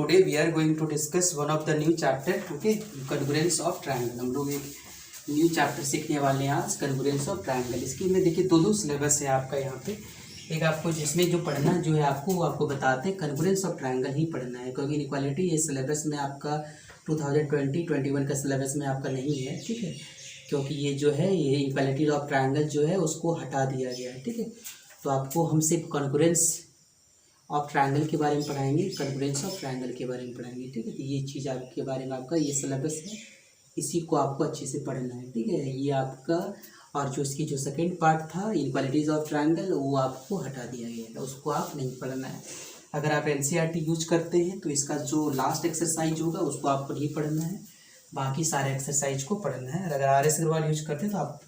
today we are going to discuss one of the new chapter, okay, congruence of triangle। हम लोग एक new chapter सीखने वाले हैं आज, congruence of triangle। इसकी में देखिए दो सिलेबस है आपका यहाँ पे। एक आपको जिसमें जो पढ़ना जो है आपको वो आपको बताते हैं congruence of triangle ही पढ़ना है, क्योंकि इनक्वालिटी ये सिलेबस में आपका 2020-21 का सिलेबस में आपका नहीं है, ठीक है, क्योंकि ये जो है ये इक्वालिटी ऑफ ट्रायंगल जो है उसको हटा दिया गया है, ठीक है। तो आपको हम सिर्फ कॉन्ग्रुएंस ऑफ ट्रायंगल के बारे में पढ़ाएंगे, कॉन्ग्रुएंस ऑफ ट्रायंगल के बारे में पढ़ाएंगे, ठीक है। तो ये चीज़ आपके बारे में आपका ये सिलेबस है, इसी को आपको अच्छे से पढ़ना है, ठीक है। ये आपका और जो इसकी जो सेकेंड पार्ट था इनक्वालिटीज़ ऑफ ट्रायंगल वो आपको हटा दिया गया है, उसको आप नहीं पढ़ना है। अगर आप एनसीईआरटी यूज करते हैं तो इसका जो लास्ट एक्सरसाइज होगा उसको आपको नहीं पढ़ना है, बाकी सारे एक्सरसाइज को पढ़ना है। अगर RS अग्रवाल यूज करते हैं तो आप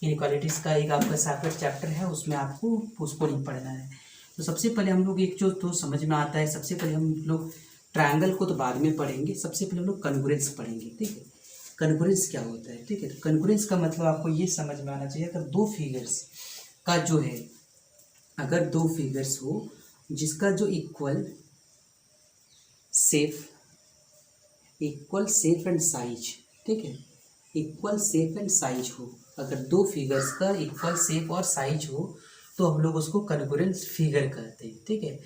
इनक्वालिटीज़ का एक आपका सेपरेट चैप्टर है, उसमें आपको उसको नहीं पढ़ना है। तो सबसे पहले हम लोग एक जो तो समझ में आता है, सबसे पहले हम लोग ट्रायंगल को तो बाद में पढ़ेंगे, सबसे पहले हम लोग कॉन्ग्रुएंस पढ़ेंगे, ठीक है। कॉन्ग्रुएंस क्या होता है, ठीक है। तो कॉन्ग्रुएंस का मतलब आपको ये समझ में आना चाहिए, अगर दो फिगर्स का जो है, अगर दो फिगर्स हो जिसका जो इक्वल शेप एंड साइज, ठीक है, इक्वल शेप एंड साइज हो, अगर दो फिगर्स का इक्वल शेप और साइज हो तो हम लोग उसको कॉन्ग्रुएंस फिगर कहते हैं, ठीक है।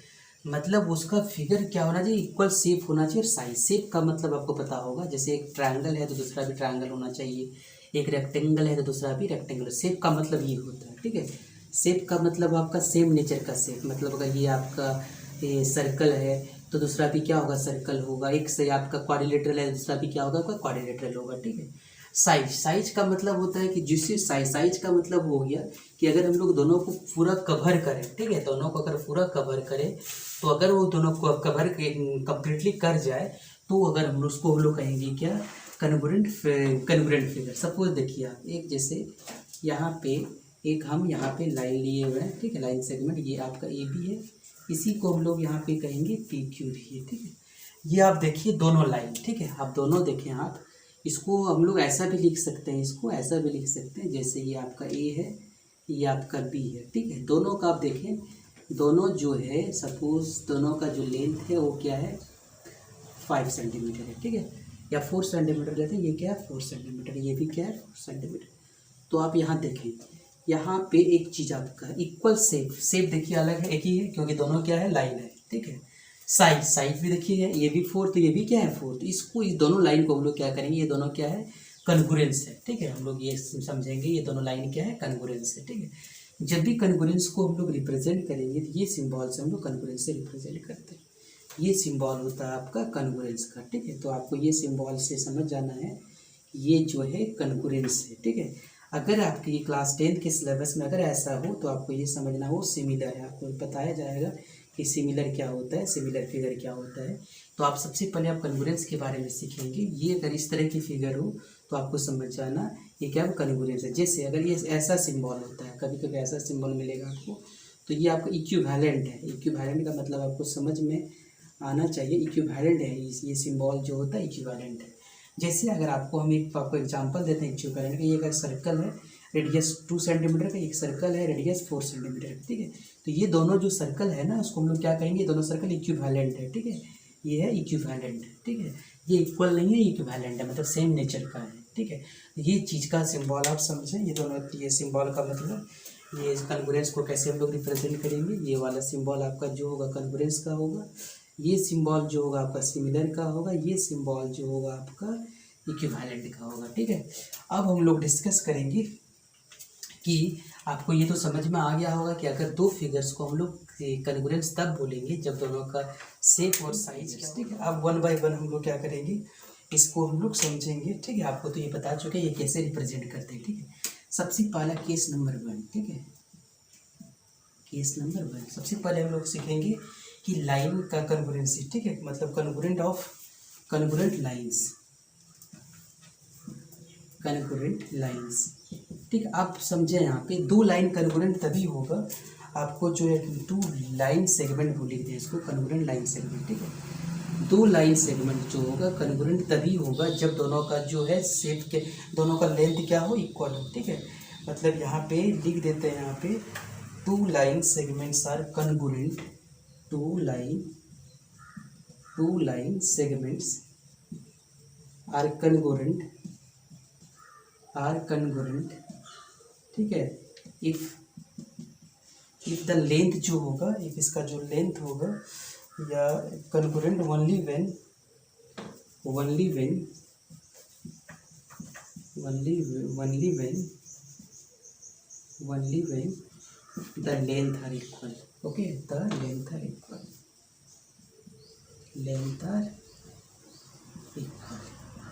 मतलब उसका फिगर क्या होना चाहिए, इक्वल शेप होना चाहिए और साइज। शेप का मतलब आपको पता होगा, जैसे एक ट्रायंगल है तो दूसरा भी ट्रायंगल होना चाहिए, एक रेक्टेंगल है तो दूसरा भी रेक्टेंगल। शेप का मतलब ये होता है, ठीक है। शेप का मतलब आपका सेम नेचर का शेप, मतलब अगर ये आपका सर्कल है तो दूसरा भी क्या होगा, सर्कल होगा। एक से आपका क्वाड्रिलेटरल है, दूसरा भी क्या होगा, आपका क्वाड्रिलेटरल होगा, ठीक है। साइज का मतलब होता है कि जिससे साइज का मतलब हो गया कि अगर हम लोग दोनों को पूरा कवर करें, ठीक है, दोनों को अगर पूरा कवर करें तो अगर वो दोनों को कवर कम्प्लीटली कर जाए तो अगर हम उसको हम लोग कहेंगे क्या, कॉन्ग्रुएंट फिगर। सपोज देखिए आप एक जैसे यहाँ पे एक हम यहाँ पे लाइन लिए हुए हैं, ठीक है, लाइन सेगमेंट, ये आपका AB है, इसी को हम लोग यहाँ पे कहेंगे PQ भी है, ठीक है। ये आप देखिए दोनों लाइन, ठीक है, आप दोनों देखें, आप इसको हम लोग ऐसा भी लिख सकते हैं, इसको ऐसा भी लिख सकते हैं, जैसे ये आपका A है, ये आपका B है, ठीक है। दोनों का आप देखें, दोनों जो है सपोज दोनों का जो लेंथ है वो क्या है, 5 सेंटीमीटर है, ठीक है, या 4 सेंटीमीटर लेते हैं, ये क्या है 4 सेंटीमीटर, ये भी क्या है 4 सेंटीमीटर। तो आप यहाँ देखें, यहाँ पे एक चीज़ आपका इक्वल शेप देखिए अलग है, एक ही है क्योंकि दोनों क्या है लाइन है, ठीक है। साइज भी देखिए, ये भी 4 तो ये भी क्या है 4, तो इसको इस दोनों लाइन को हम लोग क्या करेंगे, ये दोनों क्या है कॉन्ग्रुएंस है, ठीक है। हम लोग ये समझेंगे ये दोनों लाइन क्या है, कॉन्ग्रुएंस है, ठीक है। जब भी कॉन्ग्रुएंस को हम लोग रिप्रेजेंट करेंगे तो ये सिंबल से हम लोग कॉन्ग्रुएंस से रिप्रेजेंट करते हैं, ये सिंबल होता है आपका कॉन्ग्रुएंस का, ठीक है। तो आपको ये सिंबल से समझ जाना है ये जो है कॉन्ग्रुएंस है, ठीक है। अगर आपकी क्लास 10 के सिलेबस में अगर ऐसा हो तो आपको ये समझना हो सिमिलर है, आपको बताया जाएगा कि सिमिलर क्या होता है, सिमिलर फिगर क्या होता है। तो आप सबसे पहले आप कॉन्ग्रुएंस के बारे में सीखेंगे। ये अगर इस तरह की फिगर हो तो आपको समझ जाना ये क्या कॉन्ग्रुएंस है। जैसे अगर ये ऐसा सिंबल होता है, कभी कभी ऐसा सिंबल मिलेगा आपको, तो ये आपका इक्विवेलेंट है। इक्विवेलेंट का मतलब आपको समझ में आना चाहिए, इक्विवेलेंट है, ये सिंबल जो होता है इक्विवेलेंट है। जैसे अगर आपको हम एक आपको एग्जांपल देते हैं इक्विवेलेंट का, ये अगर सर्कल है रेडियस 2 सेंटीमीटर का, एक सर्कल है रेडियस 4 सेंटीमीटर का, ठीक है। तो ये दोनों जो सर्कल है ना उसको हम लोग क्या कहेंगे, दोनों सर्कल इक्विवेलेंट है, ठीक है, ये है इक्विवेलेंट, ठीक है। ये इक्वल नहीं है, इक्विवेलेंट है, मतलब सेम नेचर का है, ठीक है। ये चीज़ का सिंबल आप समझें, ये दोनों ये सिंबल का मतलब ये कॉन्ग्रुएंस को कैसे हम लोग रिप्रेजेंट करेंगे। ये वाला सिंबल आपका जो होगा कॉन्ग्रुएंस का होगा, ये सिंबल जो होगा आपका सिमिलर का होगा, ये सिंबल जो होगा आपका इक्विवेलेंट का होगा, ठीक है। अब हम लोग डिस्कस करेंगे कि आपको ये तो समझ में आ गया होगा कि अगर दो फिगर्स को हम लोग कॉन्ग्रुएंस तब बोलेंगे जब दोनों का शेप और साइज, ठीक है। अब 1 बाय 1 हम लोग क्या करेंगे, इसको हम लोग समझेंगे, ठीक है। आपको तो ये बता चुके हैं ये कैसे रिप्रेजेंट करते हैं, ठीक है। सबसे पहला केस नंबर 1, ठीक है, केस नंबर 1 सबसे पहले हम लोग सीखेंगे कि लाइन का कॉन्ग्रुएंसी, ठीक है, मतलब कॉन्ग्रुएंट लाइंस, ठीक है। आप समझे यहाँ पे दो लाइन कॉन्ग्रुएंट तभी होगा, आपको जो है 2 लाइन सेगमेंट को लिखते हैं, इसको कॉन्ग्रुएंट लाइन सेगमेंट, ठीक है। 2 लाइन सेगमेंट जो होगा कॉन्ग्रुएंट तभी होगा जब दोनों का जो है शेप के दोनों का लेंथ क्या हो, इक्वल हो, ठीक है। मतलब यहाँ पे लिख देते हैं, यहाँ पे 2 line segments are congruent, 2 two line segments are congruent, ठीक है, इफ द लेंथ जो होगा, इफ इसका जो लेंथ होगा या congruent only when the length are equal, okay, the length are equal,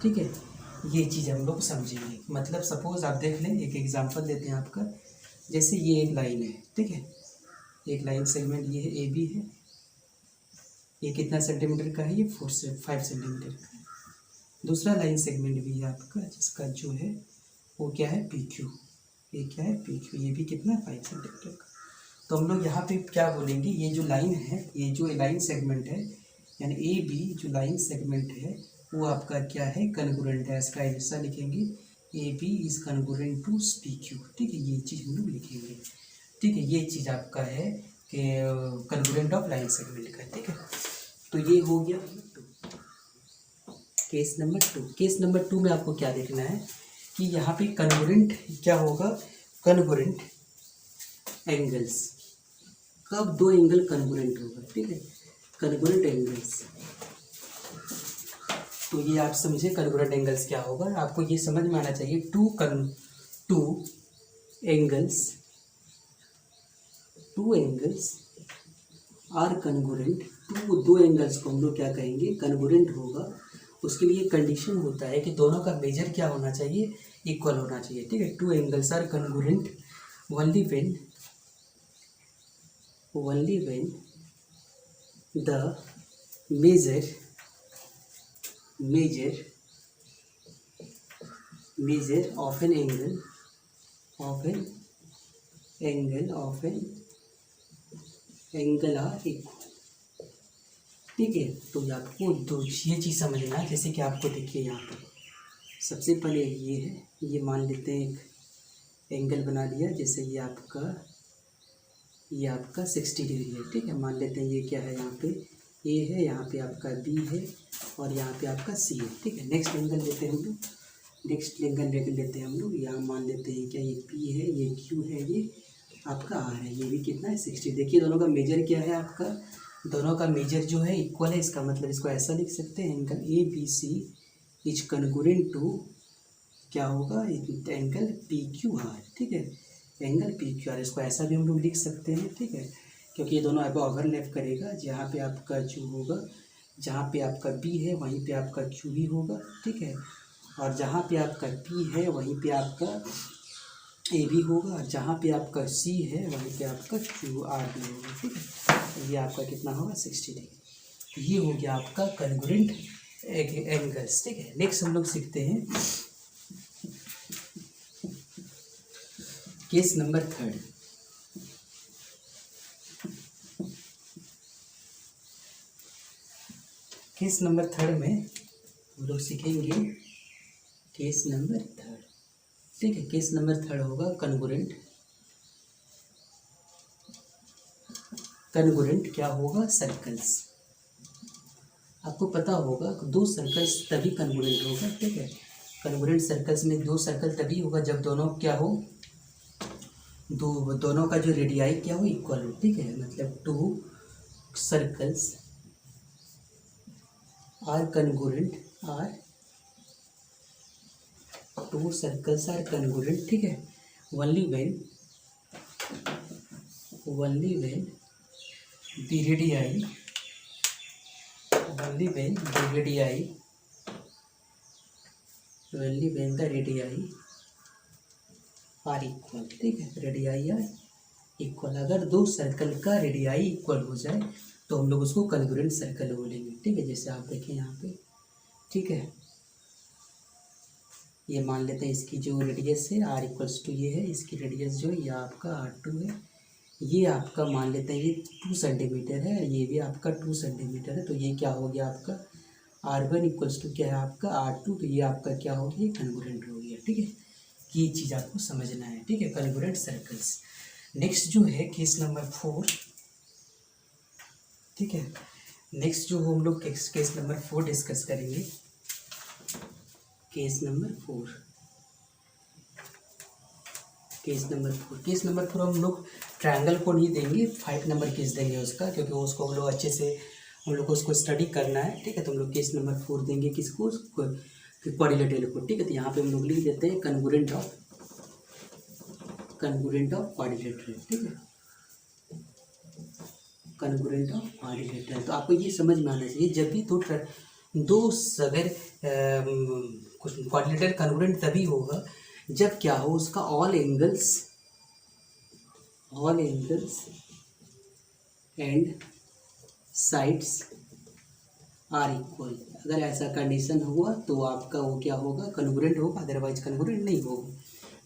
ठीक है। ये चीज़ हम लोग समझेंगे। मतलब सपोज आप देख लें, एक एग्जांपल देते हैं आपका, जैसे ये एक लाइन है, ठीक है, एक लाइन सेगमेंट ये है, ए बी है, ये कितना सेंटीमीटर का है, ये 4 से 5 सेंटीमीटर का है। दूसरा लाइन सेगमेंट भी है आपका, जिसका जो है वो क्या है, पी क्यू, ये क्या है, पी क्यू, ये भी कितना 5 सेंटीमीटर का। तो हम लोग यहाँ पे क्या बोलेंगे, ये जो लाइन है, ये जो लाइन सेगमेंट है, यानी ए बी जो लाइन सेगमेंट है वो आपका क्या है, कनगोरेंट है। इसका ऐसा लिखेंगे, A B is congruent to P Q, ठीक है, ये चीज़ हम लोग लिखेंगे, ठीक है। ये चीज़ आपका है कि कनगोरेंट ऑफ लाइन सेगमेंट का, ठीक है। तो ये हो गया केस नंबर 2। केस नंबर 2 में आपको क्या देखना है कि यहाँ पे कनगोरेंट क्या होगा, कनगोरेंट एंगल्स, कब दो एंगल कनगोरेंट होगा, ठीक है, कनगोरेंट एंगल्स। तो ये आप समझे कनगोरेंट एंगल्स क्या होगा, आपको ये समझ में आना चाहिए। टू एंगल्स आर कनगोरेंट, दो एंगल्स को हम लोग क्या कहेंगे, कनगोरेंट होगा। उसके लिए कंडीशन होता है कि दोनों का मेजर क्या होना चाहिए, इक्वल होना चाहिए, ठीक है। Two angles are congruent only when the measure of an angle are equal, ठीक है। तो आपको दो ये चीज़ समझना है। जैसे कि आपको देखिए यहाँ पर सबसे पहले ये है, ये मान लेते हैं एक एंगल बना लिया, जैसे ये आपका 60 डिग्री है, ठीक है। मान लेते हैं ये क्या है, यहाँ पे ए है, यहाँ पे आपका बी है और यहाँ पे आपका सी है, ठीक है। नेक्स्ट एंगल लेते हैं हम लोग, हम लोग यहाँ मान लेते हैं क्या, ये पी है, ये क्यू है, ये आपका आर है, ये भी कितना है 60। देखिए दोनों का मेजर क्या है, आपका दोनों का मेजर जो है इक्वल है। इसका मतलब इसको ऐसा लिख सकते हैं, angle A B C is congruent to क्या होगा, एंगल पी क्यू आर, ठीक है, एंगल पी क्यू आर। इसको ऐसा भी हम लोग लिख सकते हैं, ठीक है, क्योंकि ये दोनों आपको ओवरलैप करेगा। जहाँ पे आपका जो होगा, जहाँ पे आपका बी है वहीं पे आपका क्यू भी होगा, ठीक है, और जहाँ पे आपका पी है वहीं पे आपका ए भी होगा, और जहाँ पे आपका सी है वहीं पे आपका क्यू आर भी होगा, ठीक है। तो ये आपका कितना होगा, 60 डिग्री। तो ये हो गया आपका कनगोरेंट एंगल्स, ठीक है। नेक्स्ट हम लोग सीखते हैं केस नंबर 3। केस नंबर 3 में हम लोग सीखेंगे केस नंबर 3, ठीक है। केस नंबर 3 होगा कनगोरेंट क्या होगा, सर्कल्स। आपको पता होगा दो सर्कल्स तभी कनगोरेंट होगा, ठीक है। कनगोरेंट सर्कल्स में दो सर्कल तभी होगा जब दोनों क्या हो, दोनों का जो रेडियाई क्या हो, इक्वल हो, ठीक है। मतलब टू सर्कल्स आर कनगोरेंट ठीक है, only when the radii are equal, ठीक है, रेडियाई आर इक्वल। अगर दो सर्कल का रेडियाई इक्वल हो जाए तो हम लोग उसको कनगोरेंट सर्कल बोलेंगे, ठीक है। जैसे आप देखें यहाँ पे, ठीक है, ये मान लेते हैं इसकी जो रेडियस है आर इक्वल्स टू ये है, इसकी रेडियस जो है ये आपका R2 है, ये आपका मान लेते हैं ये 2 सेंटीमीटर है, ये भी आपका 2 सेंटीमीटर है। तो ये क्या हो गया आपका R1 इक्वल्स टू क्या है आपका R2, तो ये आपका क्या हो गया, कनगोरेंट हो गया, ठीक है। ये चीज़ आपको समझना है, ठीक है, कनगोरेंट सर्कल्स। नेक्स्ट जो है केस नंबर 4, ठीक है। नेक्स्ट जो हम लोग केस नंबर 4 डिस्कस करेंगे। केस नंबर 4 हम लोग ट्रायंगल को नहीं देंगे, 5 नंबर केस देंगे उसका, क्योंकि उसको हम लोग अच्छे से हम लोग को उसको स्टडी करना है, ठीक है। तो हम लोग केस नंबर 4 देंगे किसको, क्वाड्रिलेटरल को, ठीक है। तो यहाँ पे हम लोग लिख देते हैं कन्गुरेंट ऑफ क्वाड्रिलेटरल, ठीक है, कन्गुरेंट ऑफ क्वाड्रिलेटरल। तो आपको ये समझ में आना चाहिए, जब भी दो अगर क्वाड्रिलेटरल कन्गुरेंट तभी होगा जब क्या हो, उसका all angles and sides are equal. अगर ऐसा कंडीशन हुआ तो आपका वो क्या होगा, कन्गुरेंट होगा, अदरवाइज कन्गुरेंट नहीं होगा।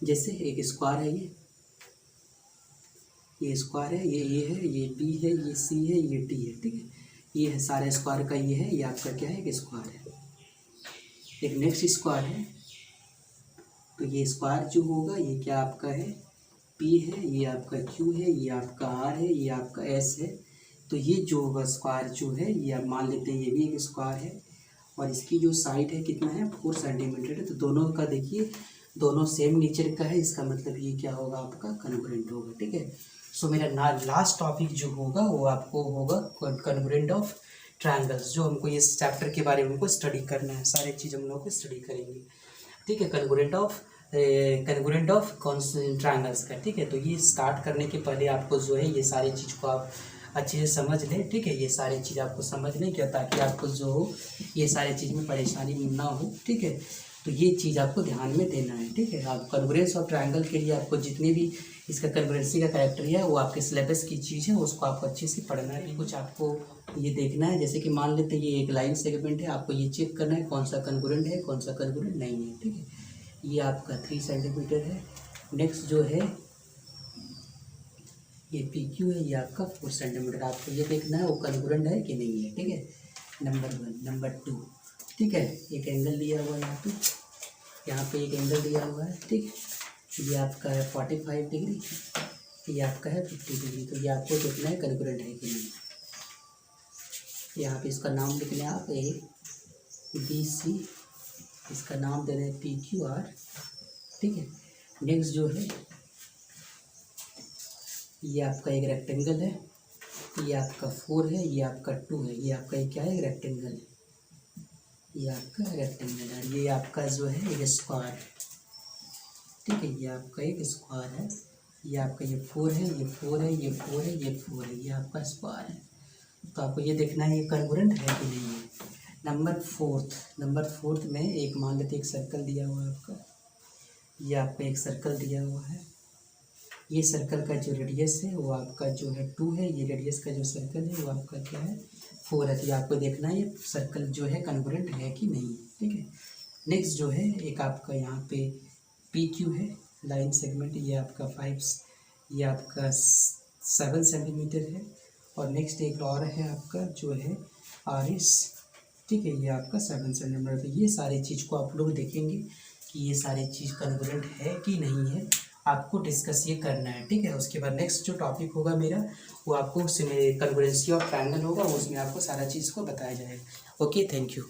जैसे एक स्क्वायर है, ये स्क्वायर है, ये ए है, ये बी है, ये सी है, ये डी है, ठीक है। ये है सारा स्क्वायर का, ये है, ये आपका क्या है, एक स्क्वायर है। एक नेक्स्ट स्क्वायर है, तो ये स्क्वायर जो होगा ये क्या आपका है, पी है, ये आपका क्यू है, ये आपका आर है, ये आपका एस है। तो ये जो होगा स्क्वायर जो है, ये आप मान लेते हैं ये भी एक स्क्वायर है, और इसकी जो साइड है कितना है, 4 सेंटीमीटर है। तो दोनों का देखिए, दोनों सेम नेचर का है, इसका मतलब ये क्या होगा, आपका कन्गुरेंट होगा, ठीक है। सो मेरा लास्ट टॉपिक जो होगा वो आपको होगा कन्गुरेंट ऑफ ट्रायंगल्स, जो हमको इस चैप्टर के बारे में हमको स्टडी करना है, सारी चीज़ हम लोग को स्टडी करेंगे, ठीक है। कन्गुरेंट ऑफ ट्रायंगल्स का, ठीक है। तो ये स्टार्ट करने के पहले आपको जो है ये सारी चीज़ को आप अच्छे से समझ लें, ठीक है। ये सारी चीज़ आपको समझ लें क्या, ताकि आपको जो हो ये सारी चीज़ में परेशानी ना हो, ठीक है। तो ये चीज़ आपको ध्यान में देना है, ठीक है। आप कन्गुरेंस ऑफ ट्रायंगल के लिए आपको जितने भी इसका कन्गुरेंसी का कैरेक्टरिया है वो आपके सिलेबस की चीज़ है, उसको आपको अच्छे से पढ़ना है। कुछ आपको ये देखना है, जैसे कि मान लेते हैं ये एक लाइन सेगमेंट है, आपको ये चेक करना है कौन सा कन्गुरेंट है, कौन सा कन्गुरेंट नहीं है, ठीक है। ये आपका 3 सेंटीमीटर है। नेक्स्ट जो है ये पी क्यू है, ये आपका 4 सेंटीमीटर। आपको ये देखना है वो कन्गुरेंट है कि नहीं है, ठीक है। नंबर 1। नंबर 2, ठीक है, एक एंगल लिया हुआ है यहाँ पे एक एंगल दिया हुआ है, ठीक। ये आपका है 45 डिग्री, ये आपका है 50 डिग्री। तो ये आपको देखना है कन्गुरेंट है कि नहीं। यहाँ पे इसका नाम लिखना है आप ABC, इसका नाम देना है PQR, ठीक है। नेक्स्ट जो है ये आपका एक रेक्टेंगल है, ये आपका 4 है, ये आपका 2 है, ये आपका क्या है, रेक्टेंगल है, ये आपका रेक्टेंगल है। ये आपका जो है एक स्क्वायर है, ठीक है, ये आपका एक स्क्वायर है। ये आपका ये 4 है, ये 4 है, ये 4 है, ये 4 है, ये आपका स्क्वायर है। तो आपको ये देखना है ये कन्गुरेंट है कि नहीं है। नंबर 4 में एक मान लेते एक सर्कल दिया हुआ है आपका, ये आपका एक सर्कल दिया हुआ है। ये सर्कल का जो रेडियस है वो आपका जो है 2 है, ये रेडियस का जो सर्कल है वो आपका क्या है, 4 है। तो आपको देखना है ये सर्कल जो है कन्गुरेंट है कि नहीं, ठीक है। नेक्स्ट जो है एक आपका यहाँ पे पी क्यू है, लाइन सेगमेंट, ये आपका 5, ये आपका 7 सेंटीमीटर है। और नेक्स्ट एक और है आपका जो है RS, ठीक है, ये आपका 7 सेंटीमीटर। तो ये सारी चीज़ को आप लोग देखेंगे कि ये सारी चीज़ कन्गुरेंट है कि नहीं है, आपको डिस्कस ये करना है, ठीक है। उसके बाद नेक्स्ट जो टॉपिक होगा मेरा वो आपको कन्गुरेंसी ऑफ ट्रायंगल होगा, उसमें आपको सारा चीज़ को बताया जाएगा। Okay, thank you.